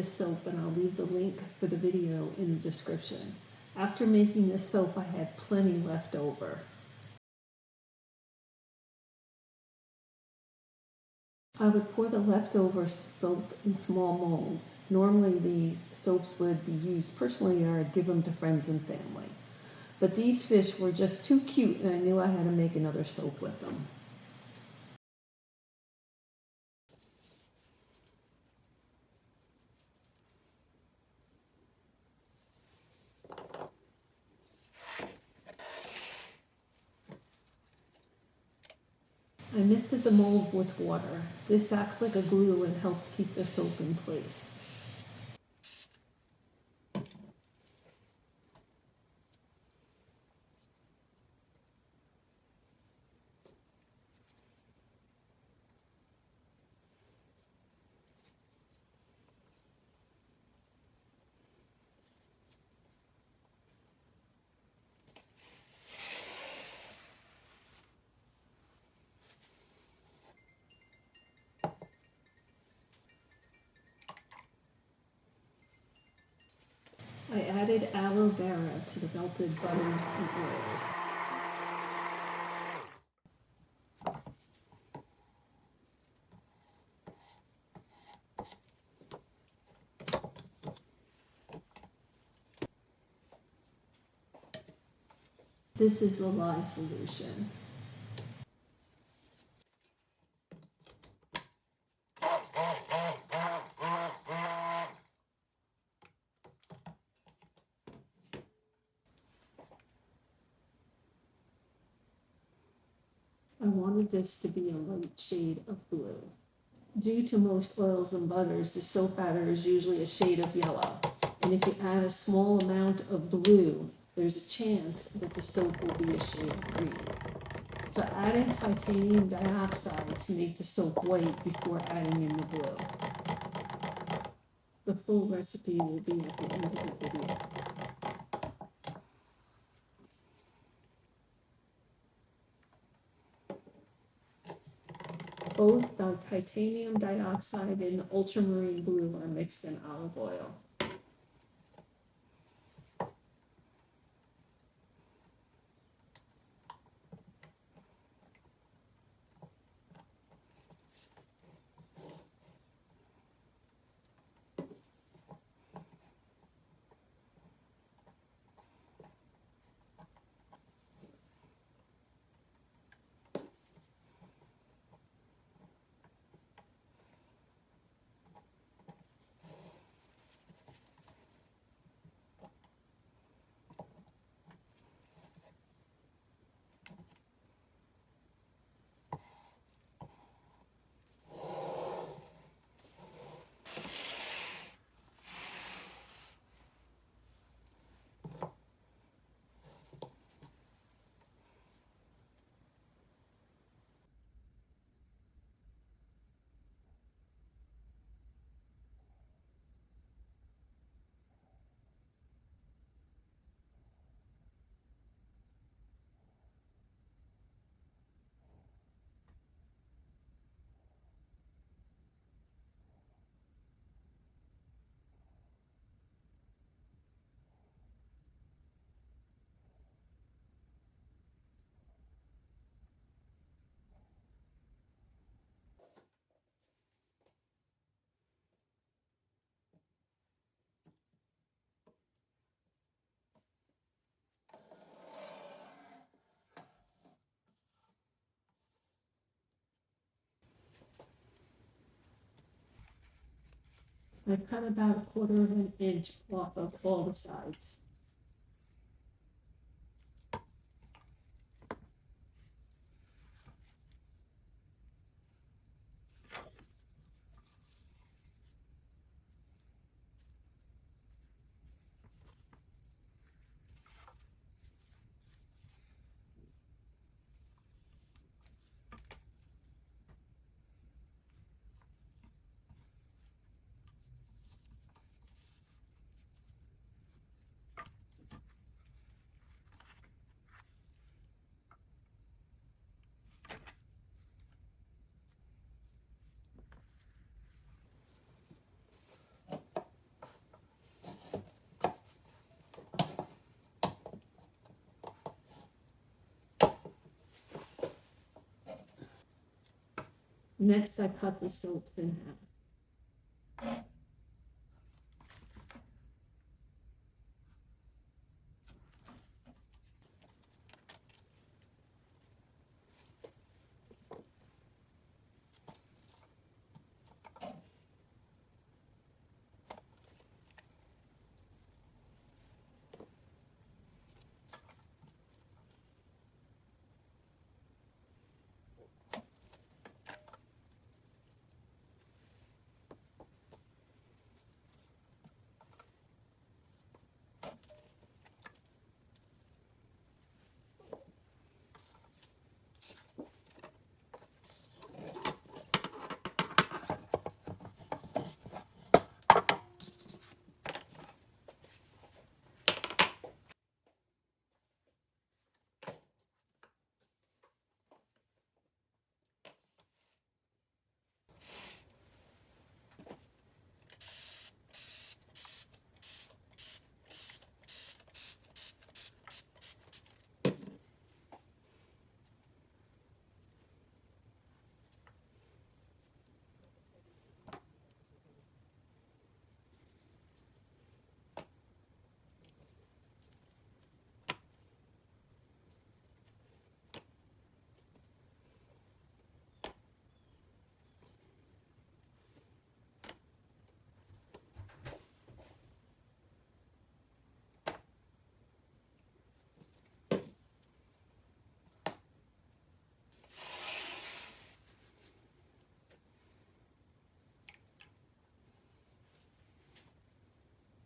this soap, and I'll leave the link for the video in the description. After making this soap, I had plenty left over. I would pour the leftover soap in small molds. Normally these soaps would be used personally, or I'd give them to friends and family. But these fish were just too cute, and I knew I had to make another soap with them. I misted the mold with water. This acts like a glue and helps keep the soap in place. I added aloe vera to the melted butters and oils. This is the lye solution. I wanted this to be a light shade of blue. Due to most oils and butters, the soap batter is usually a shade of yellow. And if you add a small amount of blue, there's a chance that the soap will be a shade of green. So I added titanium dioxide to make the soap white before adding in the blue. The full recipe will be at the end of the video. Both the titanium dioxide and the ultramarine blue are mixed in olive oil. I cut about 1/4 inch off of all the sides. Next, I cut the soaps in half.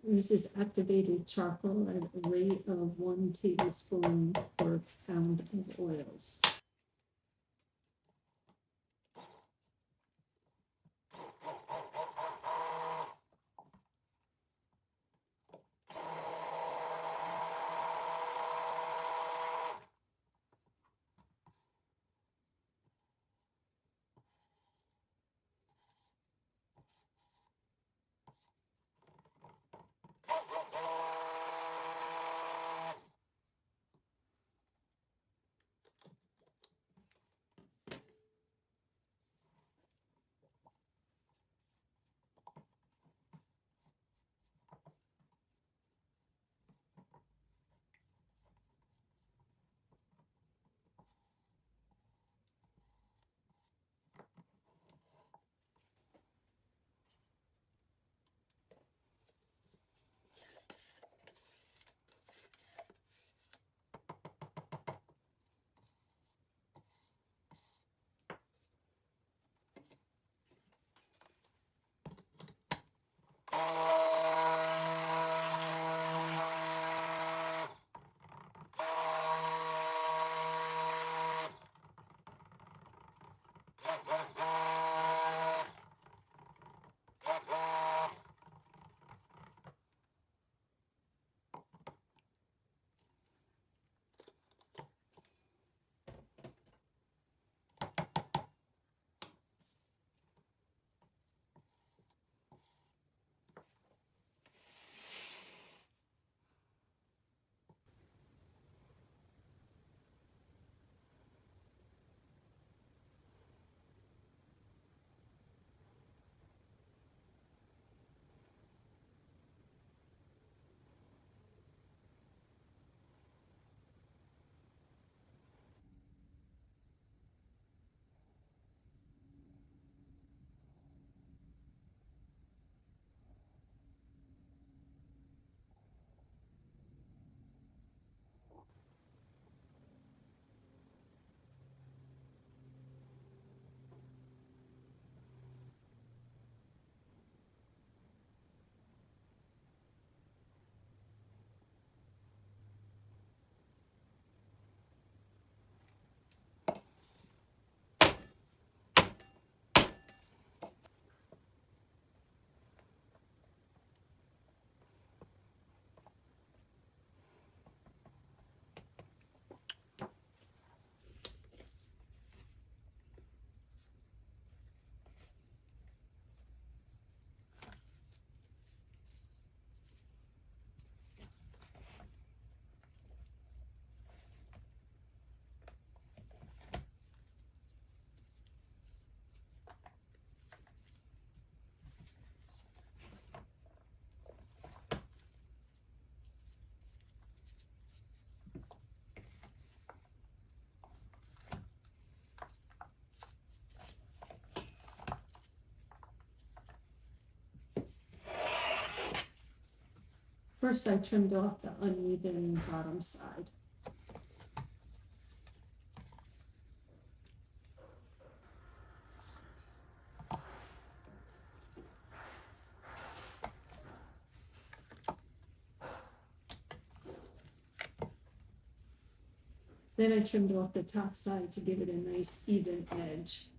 This is activated charcoal at a rate of 1 tablespoon per pound of oils. First, I trimmed off the uneven bottom side. Then I trimmed off the top side to give it a nice even edge.